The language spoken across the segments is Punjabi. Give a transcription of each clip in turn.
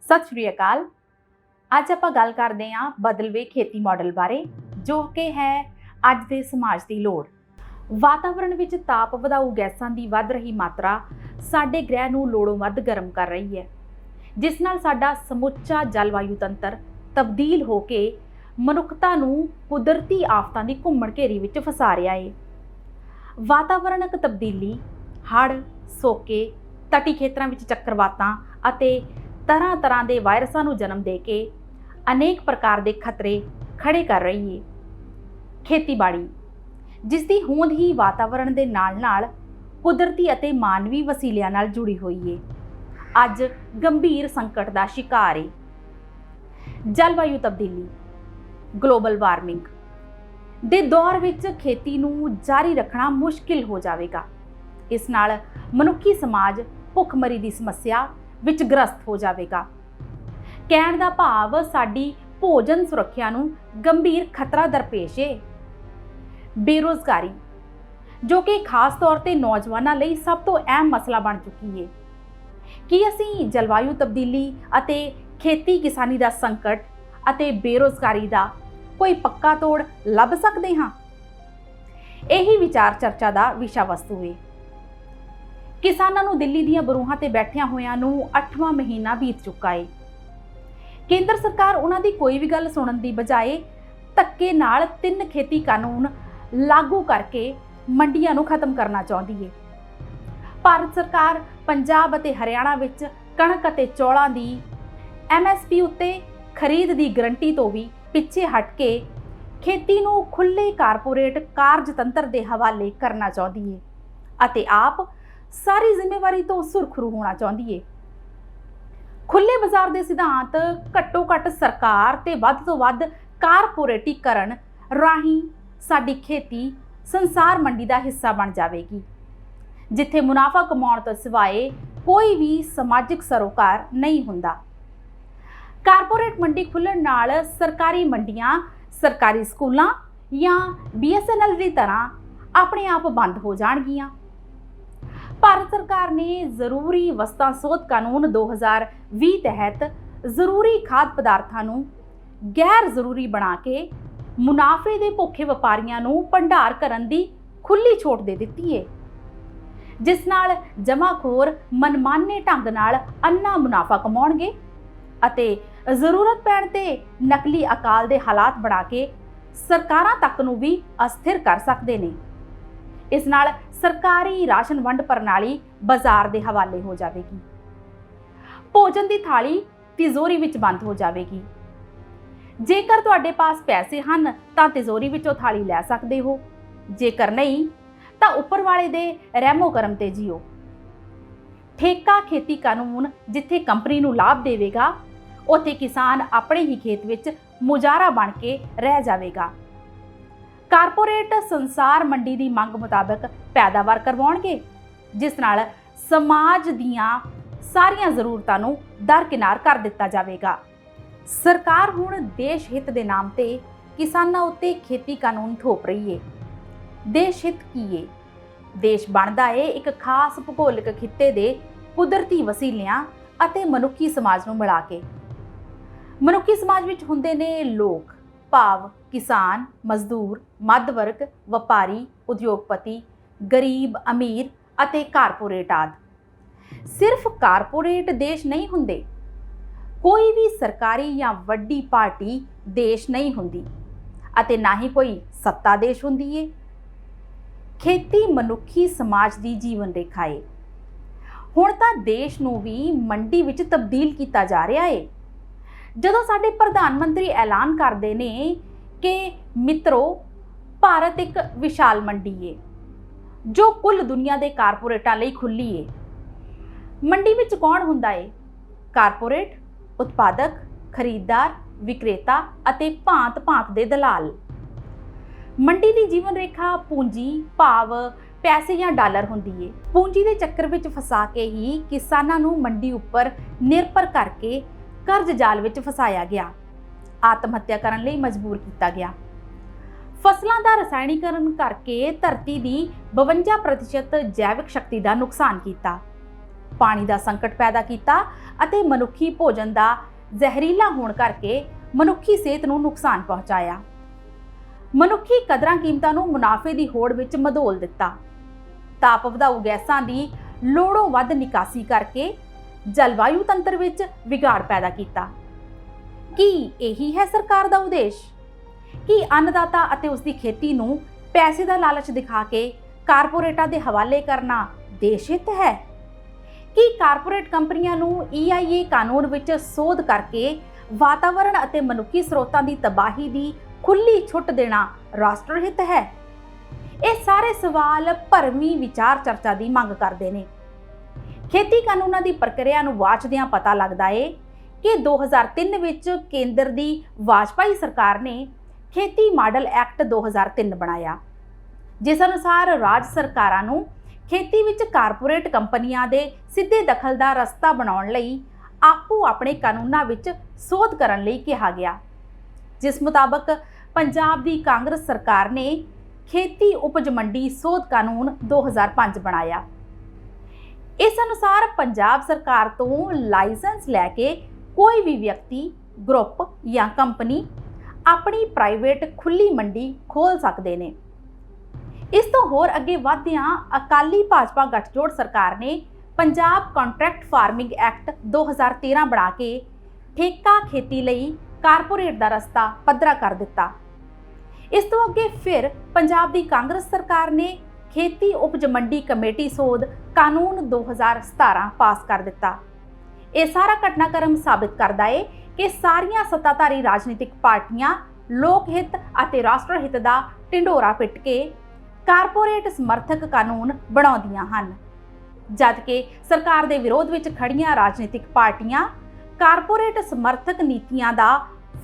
सत श्री अकाल। ਅੱਜ ਆਪਾਂ ਗੱਲ ਕਰਦੇ ਹਾਂ ਬਦਲਵੇਂ ਖੇਤੀ ਮਾਡਲ ਬਾਰੇ, ਜੋ ਕਿ ਹੈ ਅੱਜ ਦੇ ਸਮਾਜ ਦੀ ਲੋੜ। ਵਾਤਾਵਰਣ ਵਿੱਚ ਤਾਪ ਵਧਾਊ ਗੈਸਾਂ ਦੀ ਵੱਧ ਰਹੀ ਮਾਤਰਾ ਸਾਡੇ ਗ੍ਰਹਿ ਨੂੰ ਲੋੜੋਂ ਵੱਧ ਗਰਮ ਕਰ ਰਹੀ ਹੈ, ਜਿਸ ਨਾਲ ਸਾਡਾ ਸਮੁੱਚਾ ਜਲਵਾਯੂ ਤੰਤਰ ਤਬਦੀਲ ਹੋ ਕੇ ਮਨੁੱਖਤਾ ਨੂੰ ਕੁਦਰਤੀ ਆਫਤਾਂ ਦੀ ਘੁੰਮਣ ਘੇਰੀ ਵਿੱਚ ਫਸਾ ਰਿਹਾ ਹੈ। ਵਾਤਾਵਰਣਕ ਤਬਦੀਲੀ ਹੜ੍ਹ, ਸੋਕੇ, ਤਟੀ ਖੇਤਰਾਂ ਵਿੱਚ ਚੱਕਰਵਾਤਾਂ ਅਤੇ ਤਰ੍ਹਾਂ ਤਰ੍ਹਾਂ ਦੇ ਵਾਇਰਸਾਂ ਨੂੰ ਜਨਮ ਦੇ ਕੇ ਅਨੇਕ ਪ੍ਰਕਾਰ ਦੇ ਖਤਰੇ ਖੜੇ ਕਰ ਰਹੀ ਹੈ। ਖੇਤੀਬਾੜੀ, ਜਿਸ ਦੀ ਹੋਂਦ ਹੀ ਵਾਤਾਵਰਣ ਦੇ ਨਾਲ ਕੁਦਰਤੀ ਅਤੇ ਮਾਨਵੀ ਵਸੀਲਿਆਂ ਨਾਲ ਜੁੜੀ ਹੋਈ ਹੈ, ਅੱਜ ਗੰਭੀਰ ਸੰਕਟ ਦਾ ਸ਼ਿਕਾਰ ਹੈ। ਜਲਵਾਯੂ ਤਬਦੀਲੀ, ਗਲੋਬਲ ਵਾਰਮਿੰਗ ਦੇ ਦੌਰ ਵਿੱਚ ਖੇਤੀ ਨੂੰ ਜਾਰੀ ਰੱਖਣਾ ਮੁਸ਼ਕਿਲ ਹੋ ਜਾਵੇਗਾ। ਇਸ ਨਾਲ ਮਨੁੱਖੀ ਸਮਾਜ ਭੁੱਖਮਰੀ ਦੀ ਸਮੱਸਿਆ ਵਿੱਚ ਗ੍ਰਸਤ ਹੋ ਜਾਵੇਗਾ। ਕਹਿਣ ਦਾ ਭਾਵ ਸਾਡੀ ਭੋਜਨ ਸੁਰੱਖਿਆ ਨੂੰ ਗੰਭੀਰ ਖਤਰਾ ਦਰਪੇਸ਼ ਹੈ। ਬੇਰੁਜ਼ਗਾਰੀ, ਜੋ ਕਿ ਖਾਸ ਤੌਰ ਤੇ ਨੌਜਵਾਨਾਂ ਲਈ ਸਭ ਤੋਂ ਅਹਿਮ ਮਸਲਾ ਬਣ ਚੁੱਕੀ ਹੈ। ਕੀ ਅਸੀਂ ਜਲਵਾਯੂ ਤਬਦੀਲੀ ਅਤੇ ਖੇਤੀ ਕਿਸਾਨੀ ਦਾ ਸੰਕਟ ਅਤੇ ਬੇਰੁਜ਼ਗਾਰੀ ਦਾ ਕੋਈ ਪੱਕਾ ਤੋੜ ਲੱਭ ਸਕਦੇ ਹਾਂ? ਇਹੀ ਵਿਚਾਰ ਚਰਚਾ ਦਾ ਵਿਸ਼ਾ ਵਸਤੂ ਹੈ। ਕਿਸਾਨਾਂ ਨੂੰ ਦਿੱਲੀ ਦੀਆਂ ਬਰੂਹਾਂ ਤੇ ਬੈਠਿਆਂ ਹੋਇਆਂ ਨੂੰ 8ਵਾਂ ਮਹੀਨਾ ਬੀਤ ਚੁੱਕਾ ਹੈ। ਕੇਂਦਰ ਸਰਕਾਰ ਉਹਨਾਂ ਦੀ ਕੋਈ ਵੀ ਗੱਲ ਸੁਣਨ ਦੀ ਬਜਾਏ ਧੱਕੇ ਨਾਲ 3 ਖੇਤੀ ਕਾਨੂੰਨ ਲਾਗੂ ਕਰਕੇ ਮੰਡੀਆਂ ਨੂੰ ਖਤਮ ਕਰਨਾ ਚਾਹੁੰਦੀ ਹੈ। ਭਾਰਤ ਸਰਕਾਰ ਪੰਜਾਬ ਅਤੇ ਹਰਿਆਣਾ ਵਿੱਚ ਕਣਕ ਅਤੇ ਚੌਲਾਂ ਦੀ MSP ਉੱਤੇ ਖਰੀਦ ਦੀ ਗਰੰਟੀ ਤੋਂ ਵੀ ਪਿੱਛੇ ਹਟ ਕੇ ਖੇਤੀ ਨੂੰ ਖੁੱਲ੍ਹੇ ਕਾਰਪੋਰੇਟ ਕਾਰਜਤੰਤਰ ਦੇ ਹਵਾਲੇ ਕਰਨਾ ਚਾਹੁੰਦੀ ਹੈ ਅਤੇ ਆਪ ਸਾਰੀ ਜ਼ਿੰਮੇਵਾਰੀ ਤੋਂ ਸੁਰਖਰੂ ਹੋਣਾ ਚਾਹੁੰਦੀ ਹੈ। ਖੁੱਲ੍ਹੇ ਬਾਜ਼ਾਰ ਦੇ ਸਿਧਾਂਤ ਘੱਟੋ ਘੱਟ ਸਰਕਾਰ ਤੇ ਵੱਧ ਤੋਂ ਵੱਧ ਕਾਰਪੋਰੇਟੀਕਰਨ ਰਾਹੀਂ ਸਾਡੀ ਖੇਤੀ ਸੰਸਾਰ ਮੰਡੀ ਦਾ ਹਿੱਸਾ ਬਣ ਜਾਵੇਗੀ, ਜਿੱਥੇ ਮੁਨਾਫਾ ਕਮਾਉਣ ਤੋਂ ਸਿਵਾਏ ਕੋਈ ਵੀ ਸਮਾਜਿਕ ਸਰੋਕਾਰ ਨਹੀਂ ਹੁੰਦਾ। ਕਾਰਪੋਰੇਟ ਮੰਡੀ ਖੁੱਲ੍ਹਣ ਨਾਲ ਸਰਕਾਰੀ ਮੰਡੀਆਂ ਸਰਕਾਰੀ ਸਕੂਲਾਂ ਜਾਂ BSNL ਦੀ ਤਰ੍ਹਾਂ ਆਪਣੇ ਆਪ ਬੰਦ ਹੋ ਜਾਣਗੀਆਂ। ਭਾਰਤ ਸਰਕਾਰ ਨੇ ਜ਼ਰੂਰੀ ਵਸਤਾਂ ਸੋਧ ਕਾਨੂੰਨ 2020 ਤਹਿਤ ਜ਼ਰੂਰੀ ਖਾਦ ਪਦਾਰਥਾਂ ਨੂੰ ਗੈਰ ਜ਼ਰੂਰੀ ਬਣਾ ਕੇ ਮੁਨਾਫੇ ਦੇ ਭੁੱਖੇ ਵਪਾਰੀਆਂ ਨੂੰ ਭੰਡਾਰ ਕਰਨ ਦੀ ਖੁੱਲ੍ਹੀ ਛੋਟ ਦੇ ਦਿੱਤੀ ਹੈ, ਜਿਸ ਨਾਲ ਜਮਾਖੋਰ ਮਨਮਾਨੇ ਢੰਗ ਨਾਲ ਅੰਨਾ ਮੁਨਾਫਾ ਕਮਾਉਣਗੇ ਅਤੇ ਜ਼ਰੂਰਤ ਪੈਣ ਤੇ ਨਕਲੀ ਅਕਾਲ ਦੇ ਹਾਲਾਤ ਬਣਾ ਕੇ ਸਰਕਾਰਾਂ ਤੱਕ ਨੂੰ ਵੀ ਅਸਥਿਰ ਕਰ ਸਕਦੇ ਨੇ। ਇਸ ਨਾਲ ਸਰਕਾਰੀ ਰਾਸ਼ਨ ਵੰਡ ਪ੍ਰਣਾਲੀ ਬਾਜ਼ਾਰ ਦੇ ਹਵਾਲੇ ਹੋ ਜਾਵੇਗੀ। ਭੋਜਨ ਦੀ ਥਾਲੀ ਤਿਜੋਰੀ ਵਿੱਚ ਬੰਦ ਹੋ ਜਾਵੇਗੀ। ਜੇਕਰ ਤੁਹਾਡੇ ਪਾਸ ਪੈਸੇ ਹਨ ਤਾਂ ਤਿਜੋਰੀ ਵਿੱਚੋਂ ਥਾਲੀ ਲੈ ਸਕਦੇ ਹੋ, ਜੇਕਰ ਨਹੀਂ ਤਾਂ ਉੱਪਰ ਵਾਲੇ ਦੇ ਰਹਿਮੋ ਕਰਮ ਤੇ ਜੀਓ। ਠੇਕਾ ਖੇਤੀ ਕਾਨੂੰਨ ਜਿੱਥੇ ਕੰਪਨੀ ਨੂੰ ਲਾਭ ਦੇਵੇਗਾ, ਉੱਥੇ ਕਿਸਾਨ ਆਪਣੇ ਹੀ ਖੇਤ ਵਿੱਚ ਮੁਜਾਰਾ ਬਣ ਕੇ ਰਹਿ ਜਾਵੇਗਾ। ਕਾਰਪੋਰੇਟ ਸੰਸਾਰ ਮੰਡੀ ਦੀ ਮੰਗ ਮੁਤਾਬਕ ਪੈਦਾਵਾਰ ਕਰਵਾਉਣਗੇ, ਜਿਸ ਨਾਲ ਸਮਾਜ ਦੀਆਂ ਸਾਰੀਆਂ ਜ਼ਰੂਰਤਾਂ ਨੂੰ ਦਰਕਿਨਾਰ ਕਰ ਦਿੱਤਾ ਜਾਵੇਗਾ। ਸਰਕਾਰ ਹੁਣ ਦੇਸ਼ ਹਿੱਤ ਦੇ ਨਾਮ ਤੇ ਕਿਸਾਨਾਂ ਉੱਤੇ ਖੇਤੀ ਕਾਨੂੰਨ ਥੋਪ ਰਹੀ ਹੈ। ਦੇਸ਼ ਹਿੱਤ ਕੀ ਹੈ? ਦੇਸ਼ ਬਣਦਾ ਹੈ ਇੱਕ ਖਾਸ ਭੂਗੋਲਿਕ ਖਿੱਤੇ ਦੇ ਕੁਦਰਤੀ ਵਸੀਲਿਆਂ ਅਤੇ ਮਨੁੱਖੀ ਸਮਾਜ ਨੂੰ ਮਿਲਾ ਕੇ। ਮਨੁੱਖੀ ਸਮਾਜ ਵਿੱਚ ਹੁੰਦੇ ਨੇ ਲੋਕ, ਭਾਵ ਕਿਸਾਨ, ਮਜ਼ਦੂਰ, ਮੱਧ ਵਰਗ, ਵਪਾਰੀ, ਉਦਯੋਗਪਤੀ, ਗਰੀਬ, ਅਮੀਰ ਅਤੇ ਕਾਰਪੋਰੇਟ ਆਦਿ। ਸਿਰਫ ਕਾਰਪੋਰੇਟ ਦੇਸ਼ ਨਹੀਂ ਹੁੰਦੇ। ਕੋਈ ਵੀ ਸਰਕਾਰੀ ਜਾਂ ਵੱਡੀ ਪਾਰਟੀ ਦੇਸ਼ ਨਹੀਂ ਹੁੰਦੀ ਅਤੇ ਨਾ ਹੀ ਕੋਈ ਸੱਤਾ ਦੇਸ਼ ਹੁੰਦੀ ਹੈ। ਖੇਤੀ ਮਨੁੱਖੀ ਸਮਾਜ ਦੀ ਜੀਵਨ ਰੇਖਾ ਹੈ। ਹੁਣ ਤਾਂ ਦੇਸ਼ ਨੂੰ ਵੀ ਮੰਡੀ ਵਿੱਚ ਤਬਦੀਲ ਕੀਤਾ ਜਾ ਰਿਹਾ ਹੈ। ਜਦੋਂ ਸਾਡੇ ਪ੍ਰਧਾਨ ਮੰਤਰੀ ਐਲਾਨ ਕਰਦੇ ਨੇ ਕਿ ਮਿੱਤਰੋ, ਭਾਰਤ ਇੱਕ ਵਿਸ਼ਾਲ ਮੰਡੀ ਹੈ ਜੋ ਕੁੱਲ ਦੁਨੀਆ ਦੇ ਕਾਰਪੋਰੇਟਾਂ ਲਈ ਖੁੱਲੀ ਹੈ। ਮੰਡੀ ਵਿੱਚ ਕੌਣ ਹੁੰਦਾ ਹੈ? ਕਾਰਪੋਰੇਟ, ਉਤਪਾਦਕ, ਖਰੀਦਦਾਰ, ਵਿਕਰੇਤਾ ਅਤੇ ਭਾਂਤ-ਭਾਂਤ ਦੇ ਦਲਾਲ। ਮੰਡੀ ਦੀ ਜੀਵਨ ਰੇਖਾ ਪੂੰਜੀ, ਭਾਵ ਪੈਸੇ ਜਾਂ ਡਾਲਰ ਹੁੰਦੀ ਹੈ। ਪੂੰਜੀ ਦੇ ਚੱਕਰ ਵਿੱਚ ਫਸਾ ਕੇ ਹੀ ਕਿਸਾਨਾਂ ਨੂੰ ਮੰਡੀ ਉੱਪਰ ਨਿਰਭਰ ਕਰਕੇ ਕਰਜ਼ ਜਾਲ ਵਿੱਚ ਫਸਾਇਆ ਗਿਆ, ਆਤਮ ਹੱਤਿਆ ਕਰਨ ਲਈ ਮਜਬੂਰ ਕੀਤਾ ਗਿਆ। ਫਸਲਾਂ ਦਾ ਰਸਾਇਣੀਕਰਨ ਕਰਕੇ ਧਰਤੀ ਦੀ 52% ਜੈਵਿਕ ਸ਼ਕਤੀ ਦਾ ਨੁਕਸਾਨ ਕੀਤਾ। ਪਾਣੀ ਦਾ ਸੰਕਟ ਪੈਦਾ ਕੀਤਾ ਅਤੇ ਮਨੁੱਖੀ ਭੋਜਨ ਦਾ ਜ਼ਹਿਰੀਲਾ ਹੋਣ ਕਰਕੇ ਮਨੁੱਖੀ ਸਿਹਤ ਨੂੰ ਨੁਕਸਾਨ ਪਹੁੰਚਾਇਆ। ਮਨੁੱਖੀ ਕਦਰਾਂ ਕੀਮਤਾਂ ਨੂੰ ਮੁਨਾਫੇ ਦੀ ਹੋੜ ਵਿੱਚ ਮਧੋਲ ਦਿੱਤਾ। ਤਾਪ ਵਧਾਊ ਗੈਸਾਂ ਦੀ ਲੋੜੋਂ ਵੱਧ ਨਿਕਾਸੀ ਕਰਕੇ ਜਲਵਾਯੂ ਤੰਤਰ ਵਿੱਚ ਵਿਗਾੜ ਪੈਦਾ ਕੀਤਾ। ਕੀ ਇਹੀ ਹੈ ਸਰਕਾਰ ਦਾ ਉਦੇਸ਼? ਕਿ ਅੰਨਦਾਤਾ ਅਤੇ ਉਸ ਦੀ ਖੇਤੀ ਨੂੰ ਪੈਸੇ ਦਾ ਲਾਲਚ ਦਿਖਾ ਕੇ ਕਾਰਪੋਰੇਟਾਂ ਦੇ ਹਵਾਲੇ ਕਰਨਾ ਦੇਸ਼ ਹਿੱਤ ਹੈ? ਕਿ ਕਾਰਪੋਰੇਟ ਕੰਪਨੀਆਂ ਨੂੰ EIA ਕਾਨੂੰਨ ਵਿੱਚ ਸੋਧ ਕਰਕੇ ਵਾਤਾਵਰਣ ਅਤੇ ਮਨੁੱਖੀ ਸਰੋਤਾਂ ਦੀ ਤਬਾਹੀ ਦੀ ਖੁੱਲੀ ਛੁੱਟ ਦੇਣਾ ਰਾਸ਼ਟਰ ਹਿੱਤ ਹੈ? ਇਹ ਸਾਰੇ ਸਵਾਲ ਭਰਵੀਂ ਵਿਚਾਰ ਚਰਚਾ ਦੀ ਮੰਗ ਕਰਦੇ ਨੇ। ਖੇਤੀ ਕਾਨੂੰਨਾਂ ਦੀ ਪ੍ਰਕਿਰਿਆ ਨੂੰ ਵਾਚਦਿਆਂ ਪਤਾ ਲੱਗਦਾ ਏ ਕਿ 2003 ਵਿੱਚ ਕੇਂਦਰ ਦੀ ਵਾਜਪਾਈ ਸਰਕਾਰ ਨੇ ਖੇਤੀ ਮਾਡਲ ਐਕਟ 2003 ਬਣਾਇਆ, ਜਿਸ ਅਨੁਸਾਰ ਰਾਜ ਸਰਕਾਰਾਂ ਨੂੰ ਖੇਤੀ ਵਿੱਚ ਕਾਰਪੋਰੇਟ ਕੰਪਨੀਆਂ ਦੇ ਸਿੱਧੇ ਦਖਲ ਦਾ ਰਸਤਾ ਬਣਾਉਣ ਲਈ ਆਪੋ ਆਪਣੇ ਕਾਨੂੰਨਾਂ ਵਿੱਚ ਸੋਧ ਕਰਨ ਲਈ ਕਿਹਾ ਗਿਆ, ਜਿਸ ਮੁਤਾਬਕ ਪੰਜਾਬ ਦੀ ਕਾਂਗਰਸ ਸਰਕਾਰ ਨੇ ਖੇਤੀ ਉਪਜ ਮੰਡੀ ਸੋਧ ਕਾਨੂੰਨ 2005 ਬਣਾਇਆ। ਇਸ ਅਨੁਸਾਰ ਪੰਜਾਬ ਸਰਕਾਰ ਤੋਂ ਲਾਇਸੈਂਸ ਲੈ ਕੇ ਕੋਈ ਵੀ ਵਿਅਕਤੀ, ਗਰੁੱਪ ਜਾਂ ਕੰਪਨੀ ਆਪਣੀ ਪ੍ਰਾਈਵੇਟ ਖੁੱਲੀ ਮੰਡੀ ਖੋਲ੍ਹ ਸਕਦੇ ਨੇ। ਇਸ ਤੋਂ ਹੋਰ ਅੱਗੇ ਵਧਦਿਆਂ ਅਕਾਲੀ ਭਾਜਪਾ ਗੱਠਜੋੜ ਸਰਕਾਰ ਨੇ ਪੰਜਾਬ ਕੰਟਰੈਕਟ ਫਾਰਮਿੰਗ ਐਕਟ 2013 ਬਣਾ ਕੇ ਠੇਕਾ ਖੇਤੀ ਲਈ ਕਾਰਪੋਰੇਟ ਦਾ ਰਸਤਾ ਪੱਧਰਾ ਕਰ ਦਿੱਤਾ। ਇਸ ਤੋਂ ਅੱਗੇ ਫਿਰ ਪੰਜਾਬ ਦੀ ਕਾਂਗਰਸ ਸਰਕਾਰ ਨੇ ਖੇਤੀ ਉਪਜ ਮੰਡੀ ਕਮੇਟੀ ਸੋਧ ਕਾਨੂੰਨ 2017 ਪਾਸ ਕਰ ਦਿੱਤਾ। ਇਹ ਸਾਰਾ ਘਟਨਾਕ੍ਰਮ ਸਾਬਿਤ ਕਰਦਾ ਹੈ ਕਿ ਸਾਰੀਆਂ ਸੱਤਾਧਾਰੀ ਰਾਜਨੀਤਿਕ ਪਾਰਟੀਆਂ ਲੋਕ ਹਿੱਤ ਅਤੇ ਰਾਸ਼ਟਰ ਹਿੱਤ ਦਾ ਢਿੰਡੋਰਾ ਪਿੱਟ ਕੇ ਕਾਰਪੋਰੇਟ ਸਮਰਥਕ ਕਾਨੂੰਨ ਬਣਾਉਂਦੀਆਂ ਹਨ, ਜਦਕਿ ਸਰਕਾਰ ਦੇ ਵਿਰੋਧ ਵਿੱਚ ਖੜੀਆਂ ਰਾਜਨੀਤਿਕ ਪਾਰਟੀਆਂ ਕਾਰਪੋਰੇਟ ਸਮਰਥਕ ਨੀਤੀਆਂ ਦਾ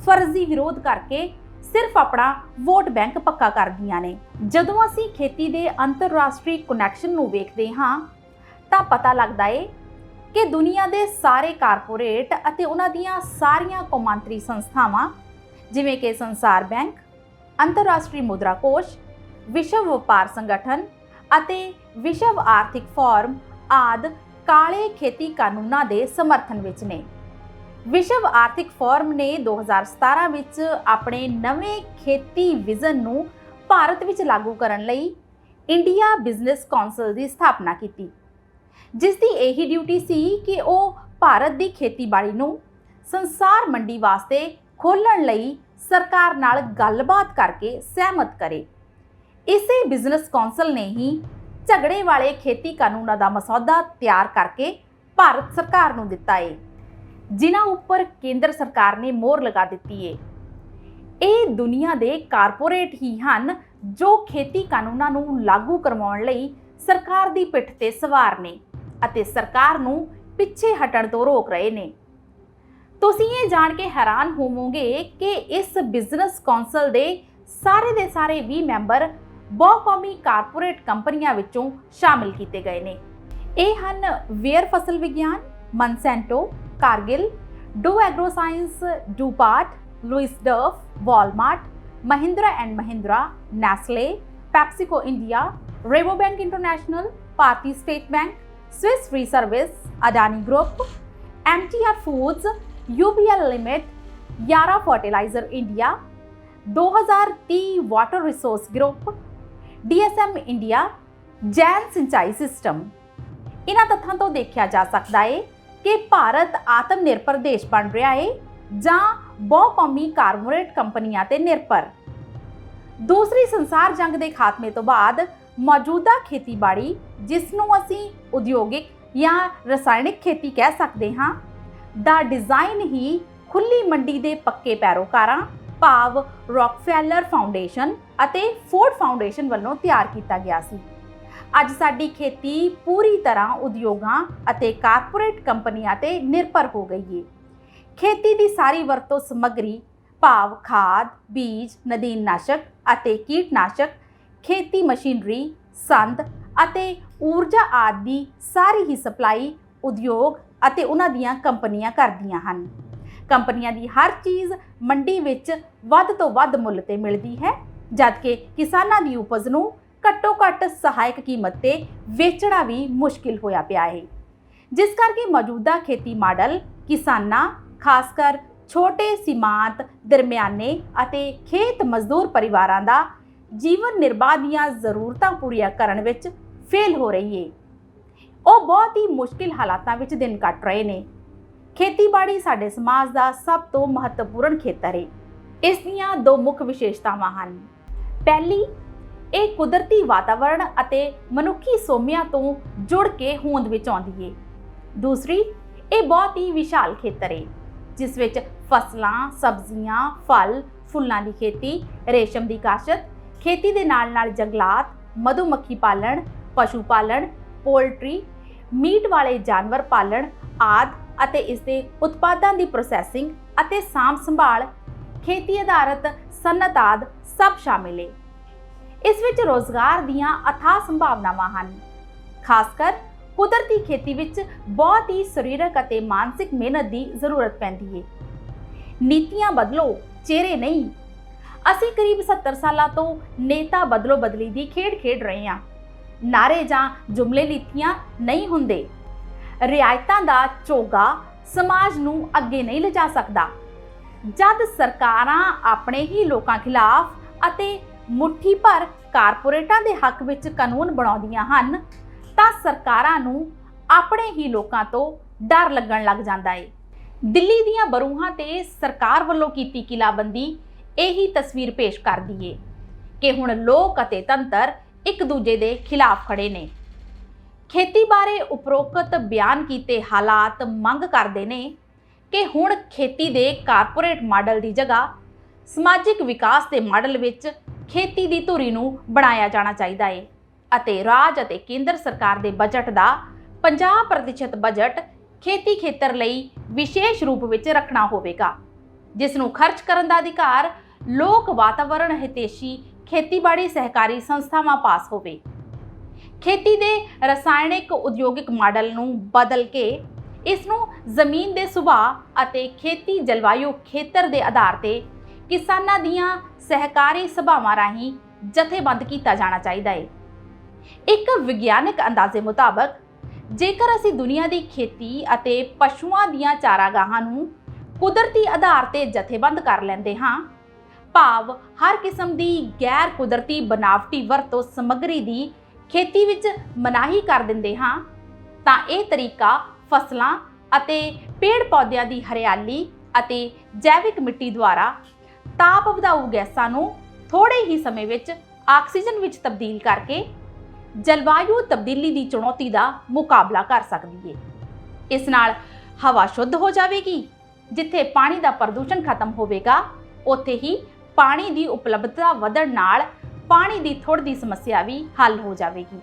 ਫਰਜ਼ੀ ਵਿਰੋਧ ਕਰਕੇ ਸਿਰਫ ਆਪਣਾ ਵੋਟ ਬੈਂਕ ਪੱਕਾ ਕਰਦੀਆਂ ਨੇ। ਜਦੋਂ ਅਸੀਂ ਖੇਤੀ ਦੇ ਅੰਤਰਰਾਸ਼ਟਰੀ ਕਨੈਕਸ਼ਨ ਨੂੰ ਵੇਖਦੇ ਹਾਂ ਤਾਂ ਪਤਾ ਲੱਗਦਾ ਏ ਕਿ ਦੁਨੀਆ ਦੇ ਸਾਰੇ ਕਾਰਪੋਰੇਟ ਅਤੇ ਉਹਨਾਂ ਦੀਆਂ ਸਾਰੀਆਂ ਕੌਮਾਂਤਰੀ ਸੰਸਥਾਵਾਂ ਜਿਵੇਂ ਕਿ ਸੰਸਾਰ ਬੈਂਕ, ਅੰਤਰਰਾਸ਼ਟਰੀ ਮੁਦਰਾ ਕੋਸ਼, ਵਿਸ਼ਵ ਵਪਾਰ ਸੰਗਠਨ ਅਤੇ ਵਿਸ਼ਵ ਆਰਥਿਕ ਫੋਰਮ ਆਦਿ ਕਾਲੇ ਖੇਤੀ ਕਾਨੂੰਨਾਂ ਦੇ ਸਮਰਥਨ ਵਿੱਚ ਨੇ। ਵਿਸ਼ਵ ਆਰਥਿਕ ਫੋਰਮ ਨੇ 2017 ਵਿੱਚ ਆਪਣੇ ਨਵੇਂ ਖੇਤੀ ਵਿਜ਼ਨ ਨੂੰ ਭਾਰਤ ਵਿੱਚ ਲਾਗੂ ਕਰਨ ਲਈ ਇੰਡੀਆ ਬਿਜ਼ਨਸ ਕੌਂਸਲ ਦੀ ਸਥਾਪਨਾ ਕੀਤੀ, ਜਿਸ ਦੀ ਇਹੀ ਡਿਊਟੀ ਸੀ ਕਿ ਉਹ ਭਾਰਤ ਦੀ ਖੇਤੀਬਾੜੀ ਨੂੰ ਸੰਸਾਰ ਮੰਡੀ ਵਾਸਤੇ ਖੋਲ੍ਹਣ ਲਈ ਸਰਕਾਰ ਨਾਲ ਗੱਲਬਾਤ ਕਰਕੇ ਸਹਿਮਤ ਕਰੇ। ਇਸੇ ਬਿਜ਼ਨਸ ਕੌਂਸਲ ਨੇ ਹੀ ਝਗੜੇ ਵਾਲੇ ਖੇਤੀ ਕਾਨੂੰਨਾਂ ਦਾ ਮਸੌਦਾ ਤਿਆਰ ਕਰਕੇ ਭਾਰਤ ਸਰਕਾਰ ਨੂੰ ਦਿੱਤਾ ਏ, ਜਿਨ੍ਹਾਂ ਉੱਪਰ ਕੇਂਦਰ ਸਰਕਾਰ ਨੇ ਮੋਹਰ ਲਗਾ ਦਿੱਤੀ ਏ। ਇਹ ਦੁਨੀਆ ਦੇ ਕਾਰਪੋਰੇਟ ਹੀ ਹਨ ਜੋ ਖੇਤੀ ਕਾਨੂੰਨਾਂ ਨੂੰ ਲਾਗੂ ਕਰਵਾਉਣ ਲਈ ਸਰਕਾਰ ਦੀ ਪਿੱਠ ਤੇ ਸਵਾਰ ਨੇ ਅਤੇ ਸਰਕਾਰ ਨੂੰ ਪਿੱਛੇ ਹਟਣ ਤੋਂ ਰੋਕ ਰਹੇ ਨੇ। ਤੁਸੀਂ ਇਹ ਜਾਣ ਕੇ ਹੈਰਾਨ ਹੋਵੋਗੇ ਕਿ ਇਸ ਬਿਜ਼ਨਸ ਕੌਂਸਲ ਦੇ ਸਾਰੇ 20 ਮੈਂਬਰ ਬਹੁਕੌਮੀ ਕਾਰਪੋਰੇਟ ਕੰਪਨੀਆਂ ਵਿੱਚੋਂ ਸ਼ਾਮਿਲ ਕੀਤੇ ਗਏ ਨੇ। ਇਹ ਹਨ ਵੇਅਰ ਫਸਲ ਵਿਗਿਆਨ, Monsanto, Cargill, Dow agro science, DuPont, Louis Dreyfus, Walmart, Mahindra and Mahindra, Nestle, PepsiCo India, Rabobank international, ਭਾਰਤੀ state bank, Swiss free service, Adani group, MTR foods, UPL limit, Yara fertiliser India, 2030 water resource group, DSM India, Jain ਸਿੰਚਾਈ ਸਿਸਟਮ। ਇਹਨਾਂ ਤੱਥਾਂ ਤੋਂ ਦੇਖਿਆ ਜਾ ਸਕਦਾ ਹੈ ਕਿ ਭਾਰਤ ਆਤਮ ਨਿਰਭਰ ਦੇਸ਼ ਬਣ ਰਿਹਾ ਹੈ ਜਾਂ ਬਹੁਕੌਮੀ ਕਾਰਪੋਰੇਟ ਕੰਪਨੀਆਂ ਤੇ ਨਿਰਭਰ। ਦੂਸਰੀ ਸੰਸਾਰ ਜੰਗ ਦੇ ਖਾਤਮੇ ਤੋਂ ਬਾਅਦ ਮੌਜੂਦਾ ਖੇਤੀਬਾੜੀ, ਜਿਸ ਨੂੰ ਅਸੀਂ ਉਦਯੋਗਿਕ ਜਾਂ ਰਸਾਇਣਿਕ ਖੇਤੀ ਕਹਿ ਸਕਦੇ ਹਾਂ, ਦਾ ਡਿਜ਼ਾਈਨ ਹੀ ਖੁੱਲੀ ਮੰਡੀ ਦੇ ਪੱਕੇ ਪੈਰੋਕਾਰਾਂ ਭਾਵ ਰੌਕਫੈਲਰ ਫਾਊਂਡੇਸ਼ਨ ਅਤੇ ਫੋਰਡ ਫਾਊਂਡੇਸ਼ਨ ਵੱਲੋਂ ਤਿਆਰ ਕੀਤਾ ਗਿਆ ਸੀ। ਅੱਜ ਸਾਡੀ ਖੇਤੀ ਪੂਰੀ ਤਰ੍ਹਾਂ ਉਦਯੋਗਾਂ ਅਤੇ ਕਾਰਪੋਰੇਟ ਕੰਪਨੀਆਂ ਤੇ ਨਿਰਭਰ ਹੋ ਗਈ ਹੈ। ਖੇਤੀ ਦੀ ਸਾਰੀ ਵਰਤੋਂ ਸਮੱਗਰੀ ਭਾਵ ਖਾਦ, ਬੀਜ, ਨਦੀਨਨਾਸ਼ਕ ਅਤੇ ਕੀਟਨਾਸ਼ਕ, ਖੇਤੀ ਮਸ਼ੀਨਰੀ, ਸੰਦ ਅਤੇ ਊਰਜਾ ਆਦਿ ਦੀ ਸਾਰੀ ਹੀ ਸਪਲਾਈ ਉਦਯੋਗ ਅਤੇ ਉਹਨਾਂ ਦੀਆਂ ਕੰਪਨੀਆਂ ਕਰਦੀਆਂ ਹਨ। ਕੰਪਨੀਆਂ ਦੀ ਹਰ ਚੀਜ਼ ਮੰਡੀ ਵਿੱਚ ਵੱਧ ਤੋਂ ਵੱਧ ਮੁੱਲ ਤੇ ਮਿਲਦੀ ਹੈ, ਜਦਕਿ ਕਿਸਾਨਾਂ ਦੀ ਉਪਜ ਨੂੰ ਘੱਟੋ ਘੱਟ ਸਹਾਇਕ ਕੀਮਤ ਤੇ ਵੇਚਣਾ ਵੀ ਮੁਸ਼ਕਿਲ ਹੋਇਆ ਪਿਆ ਹੈ। ਜਿਸ ਕਰਕੇ ਮੌਜੂਦਾ ਖੇਤੀ ਮਾਡਲ ਕਿਸਾਨਾਂ, ਖਾਸ ਕਰ ਛੋਟੇ ਸੀਮਾਂਤ, ਦਰਮਿਆਨੇ ਅਤੇ ਖੇਤ ਮਜ਼ਦੂਰ ਪਰਿਵਾਰਾਂ ਦਾ ਜੀਵਨ ਨਿਰਬਾਹ ਦੀਆਂ ਜ਼ਰੂਰਤਾਂ ਪੂਰੀਆਂ ਕਰਨ ਵਿੱਚ ਫੇਲ ਹੋ ਰਹੀ ਹੈ। ਉਹ ਬਹੁਤ ਹੀ ਮੁਸ਼ਕਿਲ ਹਾਲਾਤਾਂ ਵਿੱਚ ਦਿਨ ਕੱਟ ਰਹੇ ਨੇ। ਖੇਤੀਬਾੜੀ ਸਾਡੇ ਸਮਾਜ ਦਾ ਸਭ ਤੋਂ ਮਹੱਤਵਪੂਰਨ ਖੇਤਰ ਹੈ। ਇਸ ਦੀਆਂ ਦੋ ਮੁੱਖ ਵਿਸ਼ੇਸ਼ਤਾਵਾਂ ਹਨ। ਪਹਿਲੀ, ਇਹ ਕੁਦਰਤੀ ਵਾਤਾਵਰਣ ਅਤੇ ਮਨੁੱਖੀ ਸੋਮਿਆਂ ਤੋਂ ਜੁੜ ਕੇ ਹੋਂਦ ਵਿੱਚ ਆਉਂਦੀ ਹੈ। ਦੂਸਰੀ, ਇਹ ਬਹੁਤ ਹੀ ਵਿਸ਼ਾਲ ਖੇਤਰ ਹੈ ਜਿਸ ਵਿੱਚ ਫਸਲਾਂ, ਸਬਜ਼ੀਆਂ, ਫਲ, ਫੁੱਲਾਂ ਦੀ ਖੇਤੀ, ਰੇਸ਼ਮ ਦੀ ਕਾਸ਼ਤ, ਖੇਤੀ ਦੇ ਨਾਲ-ਨਾਲ ਜੰਗਲਾਤ, ਮਧੂਮੱਖੀ ਪਾਲਣ, ਪਸ਼ੂ ਪਾਲਣ, ਪੋਲਟਰੀ, ਮੀਟ ਵਾਲੇ ਜਾਨਵਰ ਪਾਲਣ ਆਦਿ ਅਤੇ ਇਸ ਦੇ ਉਤਪਾਦਾਂ ਦੀ ਪ੍ਰੋਸੈਸਿੰਗ ਅਤੇ ਸਾਂਭ ਸੰਭਾਲ, ਖੇਤੀ ਆਧਾਰਿਤ ਸਨਅਤ ਆਦਿ ਸਭ ਸ਼ਾਮਿਲ ਹੈ। ਇਸ ਵਿੱਚ ਰੋਜ਼ਗਾਰ ਦੀਆਂ ਅਥਾਹ ਸੰਭਾਵਨਾਵਾਂ ਹਨ। ਖਾਸ ਕਰ ਕੁਦਰਤੀ ਖੇਤੀ ਵਿੱਚ ਬਹੁਤ ਹੀ ਸਰੀਰਕ ਅਤੇ ਮਾਨਸਿਕ ਮਿਹਨਤ ਦੀ ਜ਼ਰੂਰਤ ਪੈਂਦੀ ਹੈ। ਨੀਤੀਆਂ ਬਦਲੋ, ਚਿਹਰੇ ਨਹੀਂ। ਅਸੀਂ ਕਰੀਬ 70 ਸਾਲਾਂ ਤੋਂ ਨੇਤਾ ਬਦਲੋ ਬਦਲੀ ਦੀ ਖੇਡ ਖੇਡ ਰਹੇ ਹਾਂ। ਨਾਰੇ ਜਾਂ ਜੁਮਲੇ ਨੀਤੀਆਂ ਨਹੀਂ ਹੁੰਦੇ। ਰਿਆਇਤਾਂ ਦਾ ਚੋਗਾ ਸਮਾਜ ਨੂੰ ਅੱਗੇ ਨਹੀਂ ਲਿਜਾ ਸਕਦਾ। ਜਦ ਸਰਕਾਰਾਂ ਆਪਣੇ ਹੀ ਲੋਕਾਂ ਖਿਲਾਫ ਅਤੇ ਮੁੱਠੀ ਭਰ ਕਾਰਪੋਰੇਟਾਂ ਦੇ ਹੱਕ ਵਿੱਚ ਕਾਨੂੰਨ ਬਣਾਉਂਦੀਆਂ ਹਨ ਤਾਂ ਸਰਕਾਰਾਂ ਨੂੰ ਆਪਣੇ ਹੀ ਲੋਕਾਂ ਤੋਂ ਡਰ ਲੱਗਣ ਲੱਗ ਜਾਂਦਾ ਹੈ। ਦਿੱਲੀ ਦੀਆਂ ਬਰੂਹਾਂ ਤੇ ਸਰਕਾਰ ਵੱਲੋਂ ਕੀਤੀ ਕਿਲਾਬੰਦੀ ਇਹੀ ਤਸਵੀਰ ਪੇਸ਼ ਕਰਦੀ ਹੈ ਕਿ ਹੁਣ ਲੋਕ ਅਤੇ ਤੰਤਰ ਇੱਕ ਦੂਜੇ ਦੇ ਖਿਲਾਫ ਖੜੇ ਨੇ। ਖੇਤੀ ਬਾਰੇ ਉਪਰੋਕਤ ਬਿਆਨ ਕੀਤੇ ਹਾਲਾਤ ਮੰਗ ਕਰਦੇ ਨੇ ਕਿ ਹੁਣ ਖੇਤੀ ਦੇ ਕਾਰਪੋਰੇਟ ਮਾਡਲ ਦੀ ਜਗ੍ਹਾ ਸਮਾਜਿਕ ਵਿਕਾਸ ਦੇ ਮਾਡਲ ਵਿੱਚ ਖੇਤੀ ਦੀ ਧੁਰੀ ਨੂੰ ਬਣਾਇਆ ਜਾਣਾ ਚਾਹੀਦਾ ਹੈ ਅਤੇ ਰਾਜ ਅਤੇ ਕੇਂਦਰ ਸਰਕਾਰ ਦੇ ਬਜਟ ਦਾ 50% ਬਜਟ ਖੇਤੀ ਖੇਤਰ ਲਈ ਵਿਸ਼ੇਸ਼ ਰੂਪ ਵਿੱਚ ਰੱਖਣਾ ਹੋਵੇਗਾ, ਜਿਸ ਨੂੰ ਖਰਚ ਕਰਨ ਦਾ ਅਧਿਕਾਰ ਲੋਕ ਵਾਤਾਵਰਣ ਹਿਤੈਸ਼ੀ ਖੇਤੀਬਾੜੀ ਸਹਿਕਾਰੀ ਸੰਸਥਾਵਾਂ ਪਾਸ ਹੋਵੇ। ਖੇਤੀ ਦੇ ਰਸਾਇਣਿਕ ਉਦਯੋਗਿਕ ਮਾਡਲ ਨੂੰ ਬਦਲ ਕੇ ਇਸ ਨੂੰ ਜ਼ਮੀਨ ਦੇ ਸੁਭਾਅ ਅਤੇ ਖੇਤੀ ਜਲਵਾਯੂ ਖੇਤਰ ਦੇ ਆਧਾਰ ਤੇ ਕਿਸਾਨਾਂ ਦੀਆਂ ਸਹਿਕਾਰੀ ਸਭਾਵਾਂ ਰਾਹੀਂ ਜਥੇਬੰਦ ਕੀਤਾ ਜਾਣਾ ਚਾਹੀਦਾ ਹੈ। ਇੱਕ ਵਿਗਿਆਨਕ ਅੰਦਾਜ਼ੇ ਮੁਤਾਬਕ ਜੇਕਰ ਅਸੀਂ ਦੁਨੀਆ ਦੀ ਖੇਤੀ ਅਤੇ ਪਸ਼ੂਆਂ ਦੀਆਂ ਚਾਰਾਗਾਹਾਂ ਨੂੰ ਕੁਦਰਤੀ ਆਧਾਰ ਤੇ ਜਥੇਬੰਦ ਕਰ ਲੈਂਦੇ ਹਾਂ, ਭਾਵ ਹਰ ਕਿਸਮ ਦੀ ਗੈਰ ਕੁਦਰਤੀ ਬਨਾਵਟੀ ਵਰਤੋਂ ਸਮੱਗਰੀ ਦੀ ਖੇਤੀ ਵਿੱਚ ਮਨਾਹੀ ਕਰ ਦਿੰਦੇ ਹਾਂ, ਤਾਂ ਇਹ ਤਰੀਕਾ ਫਸਲਾਂ ਅਤੇ ਪੇੜ ਪੌਦਿਆਂ ਦੀ ਹਰਿਆਲੀ ਅਤੇ ਜੈਵਿਕ ਮਿੱਟੀ ਦੁਆਰਾ ਤਾਪ ਵਧਾਊ ਗੈਸਾਂ ਨੂੰ ਥੋੜੇ ਹੀ ਸਮੇਂ ਵਿੱਚ ਆਕਸੀਜਨ ਵਿੱਚ ਤਬਦੀਲ ਕਰਕੇ ਜਲਵਾਯੂ ਤਬਦੀਲੀ ਦੀ ਚੁਣੌਤੀ ਦਾ ਮੁਕਾਬਲਾ ਕਰ ਸਕਦੀ ਹੈ। ਇਸ ਨਾਲ ਹਵਾ ਸ਼ੁੱਧ ਹੋ ਜਾਵੇਗੀ। ਜਿੱਥੇ ਪਾਣੀ ਦਾ ਪ੍ਰਦੂਸ਼ਣ ਖਤਮ ਹੋਵੇਗਾ, ਉੱਥੇ ਹੀ ਪਾਣੀ ਦੀ ਉਪਲਬਧਤਾ ਵਧਣ ਨਾਲ ਪਾਣੀ ਦੀ ਥੁੜ ਦੀ ਸਮੱਸਿਆ ਵੀ ਹੱਲ ਹੋ ਜਾਵੇਗੀ।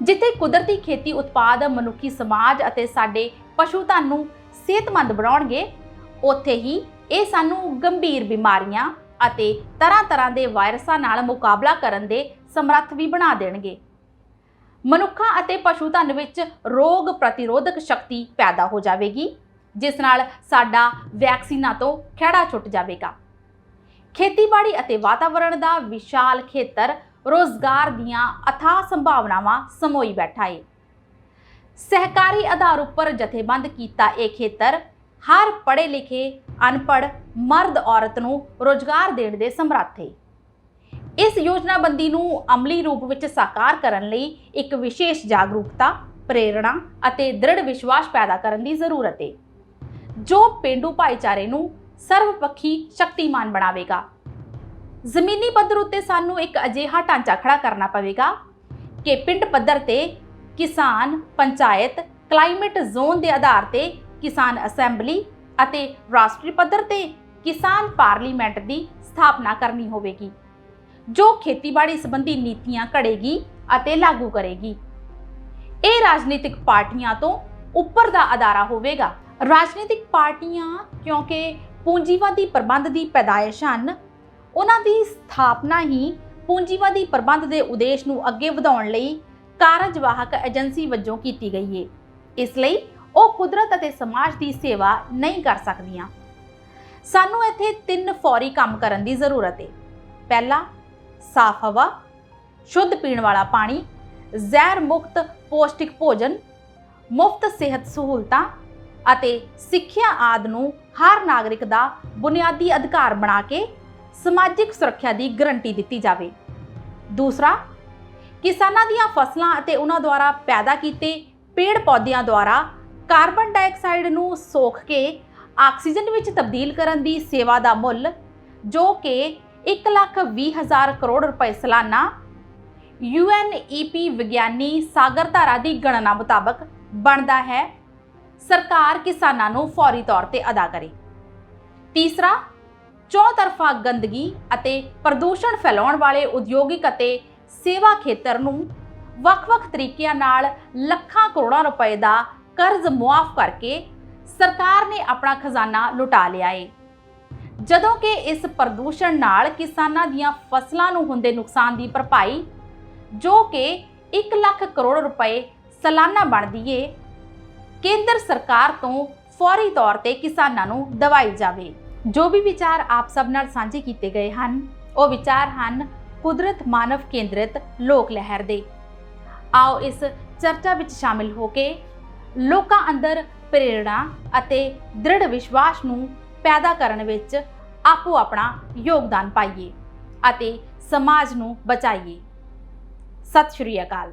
ਜਿੱਥੇ ਕੁਦਰਤੀ ਖੇਤੀ ਉਤਪਾਦ ਮਨੁੱਖੀ ਸਮਾਜ ਅਤੇ ਸਾਡੇ ਪਸ਼ੂ ਧਨ ਨੂੰ ਸਿਹਤਮੰਦ ਬਣਾਉਣਗੇ, ਉੱਥੇ ਹੀ ਇਹ ਸਾਨੂੰ ਗੰਭੀਰ ਬਿਮਾਰੀਆਂ ਅਤੇ ਤਰ੍ਹਾਂ ਦੇ ਵਾਇਰਸਾਂ ਨਾਲ ਮੁਕਾਬਲਾ ਕਰਨ ਦੇ ਸਮਰੱਥ ਵੀ ਬਣਾ ਦੇਣਗੇ। ਮਨੁੱਖਾਂ ਅਤੇ ਪਸ਼ੂ ਧਨ ਵਿੱਚ ਰੋਗ ਪ੍ਰਤੀਰੋਧਕ ਸ਼ਕਤੀ ਪੈਦਾ ਹੋ ਜਾਵੇਗੀ, ਜਿਸ ਨਾਲ ਸਾਡਾ ਵੈਕਸੀਨਾਂ ਤੋਂ ਖਹਿੜਾ ਛੁੱਟ ਜਾਵੇਗਾ। ਖੇਤੀਬਾੜੀ ਅਤੇ ਵਾਤਾਵਰਣ ਦਾ ਵਿਸ਼ਾਲ ਖੇਤਰ ਰੋਜ਼ਗਾਰ ਦੀਆਂ ਅਥਾਹ ਸੰਭਾਵਨਾਵਾਂ ਸਮੋਈ ਬੈਠਾ ਹੈ। ਸਹਿਕਾਰੀ ਆਧਾਰ ਉੱਪਰ ਜਥੇਬੰਦ ਕੀਤਾ ਇਹ ਖੇਤਰ ਹਰ ਪੜ੍ਹੇ ਲਿਖੇ ਅਨਪੜ੍ਹ ਮਰਦ ਔਰਤ ਨੂੰ ਰੋਜ਼ਗਾਰ ਦੇਣ ਦੇ ਸਮਰੱਥ ਹੈ। ਇਸ ਯੋਜਨਾਬੰਦੀ ਨੂੰ ਅਮਲੀ ਰੂਪ ਵਿੱਚ ਸਾਕਾਰ ਕਰਨ ਲਈ ਇੱਕ ਵਿਸ਼ੇਸ਼ ਜਾਗਰੂਕਤਾ, ਪ੍ਰੇਰਣਾ ਅਤੇ ਦ੍ਰਿੜ ਵਿਸ਼ਵਾਸ ਪੈਦਾ ਕਰਨ ਦੀ ਜ਼ਰੂਰਤ ਹੈ, ਜੋ ਪੇਂਡੂ ਭਾਈਚਾਰੇ ਨੂੰ ਸਰਵਪੱਖੀ ਸ਼ਕਤੀਮਾਨ ਬਣਾਵੇਗਾ। ਜ਼ਮੀਨੀ ਪੱਧਰ ਉੱਤੇ ਸਾਨੂੰ ਇੱਕ ਅਜਿਹਾ ਢਾਂਚਾ ਖੜਾ ਕਰਨਾ ਪਵੇਗਾ ਕਿ ਪਿੰਡ ਪੱਧਰ ਤੇ ਕਿਸਾਨ ਪੰਚਾਇਤ, ਕਲਾਈਮੇਟ ਜ਼ੋਨ ਦੇ ਆਧਾਰ ਤੇ ਕਿਸਾਨ ਅਸੈਂਬਲੀ ਅਤੇ ਰਾਸ਼ਟਰੀ ਪੱਧਰ ਤੇ ਕਿਸਾਨ ਪਾਰਲੀਮੈਂਟ ਦੀ ਸਥਾਪਨਾ ਕਰਨੀ ਹੋਵੇਗੀ, ਜੋ ਖੇਤੀਬਾੜੀ ਸੰਬੰਧੀ ਨੀਤੀਆਂ ਘੜੇਗੀ ਅਤੇ ਲਾਗੂ ਕਰੇਗੀ। ਇਹ ਰਾਜਨੀਤਿਕ ਪਾਰਟੀਆਂ ਤੋਂ ਉੱਪਰ ਦਾ ਅਦਾਰਾ ਹੋਵੇਗਾ। ਰਾਜਨੀਤਿਕ ਪਾਰਟੀਆਂ ਕਿਉਂਕਿ ਪੂੰਜੀਵਾਦੀ ਪ੍ਰਬੰਧ ਦੀ ਪੈਦਾਇਸ਼ ਹਨ, ਉਹਨਾਂ ਦੀ ਸਥਾਪਨਾ ਹੀ ਪੂੰਜੀਵਾਦੀ ਪ੍ਰਬੰਧ ਦੇ ਉਦੇਸ਼ ਨੂੰ ਅੱਗੇ ਵਧਾਉਣ ਲਈ ਕਾਰਜਵਾਹਕ ਏਜੰਸੀ ਵਜੋਂ ਕੀਤੀ ਗਈ ਹੈ। ਇਸ ਲਈ ਉਹ ਕੁਦਰਤ ਅਤੇ ਸਮਾਜ ਦੀ ਸੇਵਾ ਨਹੀਂ ਕਰ ਸਕਦੀਆਂ। ਸਾਨੂੰ ਇੱਥੇ 3 ਫੌਰੀ ਕੰਮ ਕਰਨ ਦੀ ਜ਼ਰੂਰਤ ਹੈ। ਪਹਿਲਾ, ਸਾਫ਼ ਹਵਾ, ਸ਼ੁੱਧ ਪੀਣ ਵਾਲਾ ਪਾਣੀ, ਜ਼ਹਿਰ ਮੁਕਤ ਪੌਸ਼ਟਿਕ ਭੋਜਨ, ਮੁਫਤ ਸਿਹਤ ਸਹੂਲਤਾਂ ਅਤੇ ਸਿੱਖਿਆ ਆਦਿ ਨੂੰ ਹਰ ਨਾਗਰਿਕ ਦਾ ਬੁਨਿਆਦੀ ਅਧਿਕਾਰ ਬਣਾ ਕੇ ਸਮਾਜਿਕ ਸੁਰੱਖਿਆ ਦੀ ਗਰੰਟੀ ਦਿੱਤੀ ਜਾਵੇ। ਦੂਸਰਾ, ਕਿਸਾਨਾਂ ਦੀਆਂ ਫਸਲਾਂ ਅਤੇ ਉਹਨਾਂ ਦੁਆਰਾ ਪੈਦਾ ਕੀਤੇ ਪੇੜ ਪੌਦਿਆਂ ਦੁਆਰਾ ਕਾਰਬਨ ਡਾਈਆਕਸਾਈਡ ਨੂੰ ਸੋਖ ਕੇ ਆਕਸੀਜਨ ਵਿੱਚ ਤਬਦੀਲ ਕਰਨ ਦੀ ਸੇਵਾ ਦਾ ਮੁੱਲ, ਜੋ ਕਿ 1,20,000 ਕਰੋੜ ਰੁਪਏ ਸਾਲਾਨਾ UNEP ਵਿਗਿਆਨੀ ਸਾਗਰ ਧਾਰਾ ਦੀ ਗਣਨਾ ਮੁਤਾਬਕ ਬਣਦਾ ਹੈ, ਸਰਕਾਰ ਕਿਸਾਨਾਂ ਨੂੰ ਫੌਰੀ ਤੌਰ ਤੇ ਅਦਾ ਕਰੇ। ਤੀਸਰਾ, ਚੌਤਰਫਾ ਗੰਦਗੀ ਅਤੇ ਪ੍ਰਦੂਸ਼ਣ ਫੈਲਾਉਣ ਵਾਲੇ ਉਦਯੋਗਿਕ ਅਤੇ ਸੇਵਾ ਖੇਤਰ ਨੂੰ ਵੱਖ-ਵੱਖ ਤਰੀਕਿਆਂ ਨਾਲ ਲੱਖਾਂ ਕਰੋੜਾਂ ਰੁਪਏ ਦਾ ਕਰਜ਼ ਮੁਆਫ ਕਰਕੇ ਸਰਕਾਰ ਨੇ ਆਪਣਾ ਖਜ਼ਾਨਾ ਲੁਟਾ ਲਿਆ ਏ, ਜਦੋਂ ਕਿ ਇਸ ਪ੍ਰਦੂਸ਼ਣ ਨਾਲ ਕਿਸਾਨਾਂ ਦੀਆਂ ਫਸਲਾਂ ਨੂੰ ਹੁੰਦੇ ਨੁਕਸਾਨ ਦੀ ਭਰਪਾਈ, ਜੋ ਕਿ 1 ਲੱਖ ਕਰੋੜ ਰੁਪਏ ਸਾਲਾਨਾ ਬਣਦੀ ਏ, ਕੇਂਦਰ ਸਰਕਾਰ ਤੋਂ ਫੌਰੀ ਤੌਰ ਤੇ ਕਿਸਾਨਾਂ ਨੂੰ ਦਵਾਈ ਜਾਵੇ। ਜੋ ਵੀ ਵਿਚਾਰ ਆਪ ਸਭ ਨਾਲ ਸਾਂਝੇ ਕੀਤੇ ਗਏ ਹਨ, ਉਹ ਵਿਚਾਰ ਹਨ ਕੁਦਰਤ ਮਾਨਵ ਕੇਂਦਰਿਤ ਲੋਕ ਲਹਿਰ ਦੇ। ਆਓ ਇਸ ਚਰਚਾ ਵਿੱਚ ਸ਼ਾਮਿਲ ਹੋ ਕੇ ਲੋਕਾਂ ਅੰਦਰ ਪ੍ਰੇਰਣਾ ਅਤੇ ਦ੍ਰਿੜ ਵਿਸ਼ਵਾਸ ਨੂੰ ਪੈਦਾ ਕਰਨ ਵਿੱਚ ਆਪੋ ਆਪਣਾ ਯੋਗਦਾਨ ਪਾਈਏ ਅਤੇ ਸਮਾਜ ਨੂੰ ਬਚਾਈਏ। ਸਤਿ ਸ਼੍ਰੀ ਅਕਾਲ।